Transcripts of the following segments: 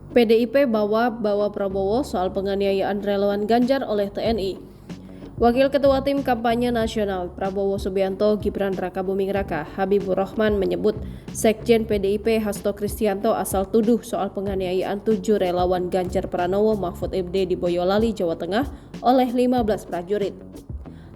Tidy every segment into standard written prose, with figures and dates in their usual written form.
PDIP bawa Prabowo soal penganiayaan relawan Ganjar oleh TNI. Wakil Ketua Tim Kampanye Nasional Prabowo Subianto Gibran Rakabuming Raka, Habibur Rahman menyebut Sekjen PDIP Hasto Kristianto asal tuduh soal penganiayaan 7 relawan Ganjar Pranowo Mahfud MD di Boyolali, Jawa Tengah oleh 15 prajurit.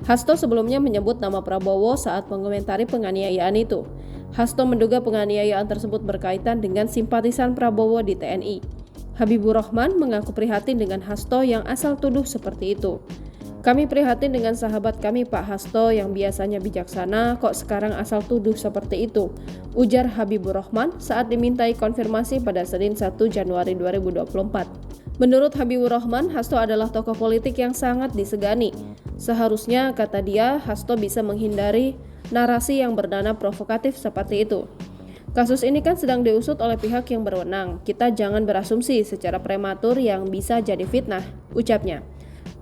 Hasto sebelumnya menyebut nama Prabowo saat mengomentari penganiayaan itu. Hasto menduga penganiayaan tersebut berkaitan dengan simpatisan Prabowo di TNI. Habibur Rahman mengaku prihatin dengan Hasto yang asal tuduh seperti itu. Kami prihatin dengan sahabat kami Pak Hasto yang biasanya bijaksana kok sekarang asal tuduh seperti itu, ujar Habibur Rahman saat dimintai konfirmasi pada Senin 1 Januari 2024. Menurut Habibur Rahman, Hasto adalah tokoh politik yang sangat disegani. Seharusnya, kata dia, Hasto bisa menghindari narasi yang bernada provokatif seperti itu. Kasus ini kan sedang diusut oleh pihak yang berwenang. Kita jangan berasumsi secara prematur yang bisa jadi fitnah, ucapnya.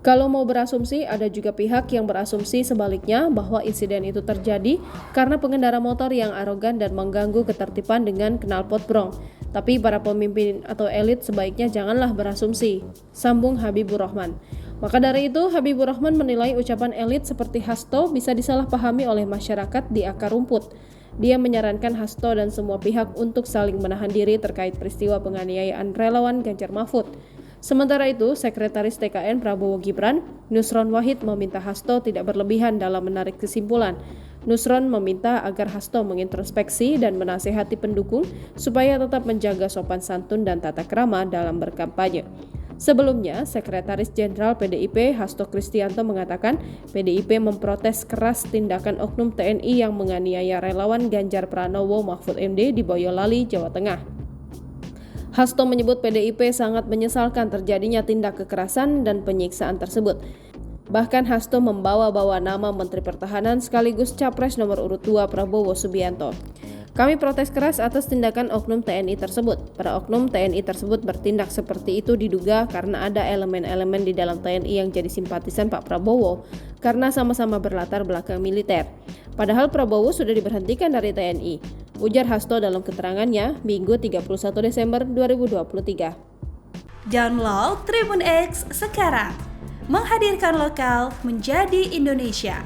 Kalau mau berasumsi, ada juga pihak yang berasumsi sebaliknya bahwa insiden itu terjadi karena pengendara motor yang arogan dan mengganggu ketertiban dengan knalpot brong. Tapi para pemimpin atau elit sebaiknya janganlah berasumsi, sambung Habibur Rahman. Maka dari itu, Habibur Rahman menilai ucapan elit seperti Hasto bisa disalahpahami oleh masyarakat di akar rumput. Dia menyarankan Hasto dan semua pihak untuk saling menahan diri terkait peristiwa penganiayaan relawan Ganjar Mahfud. Sementara itu, Sekretaris TKN Prabowo Gibran, Nusron Wahid meminta Hasto tidak berlebihan dalam menarik kesimpulan. Nusron meminta agar Hasto mengintrospeksi dan menasehati pendukung supaya tetap menjaga sopan santun dan tata krama dalam berkampanye. Sebelumnya, Sekretaris Jenderal PDIP Hasto Kristianto mengatakan PDIP memprotes keras tindakan oknum TNI yang menganiaya relawan Ganjar Pranowo Mahfud MD di Boyolali, Jawa Tengah. Hasto menyebut PDIP sangat menyesalkan terjadinya tindak kekerasan dan penyiksaan tersebut. Bahkan Hasto membawa-bawa nama Menteri Pertahanan sekaligus Capres nomor urut 2 Prabowo Subianto. Kami protes keras atas tindakan oknum TNI tersebut. Para oknum TNI tersebut bertindak seperti itu diduga karena ada elemen-elemen di dalam TNI yang jadi simpatisan Pak Prabowo karena sama-sama berlatar belakang militer. Padahal Prabowo sudah diberhentikan dari TNI, ujar Hasto dalam keterangannya Minggu 31 Desember 2023. Download Tribun X sekarang, menghadirkan lokal menjadi Indonesia.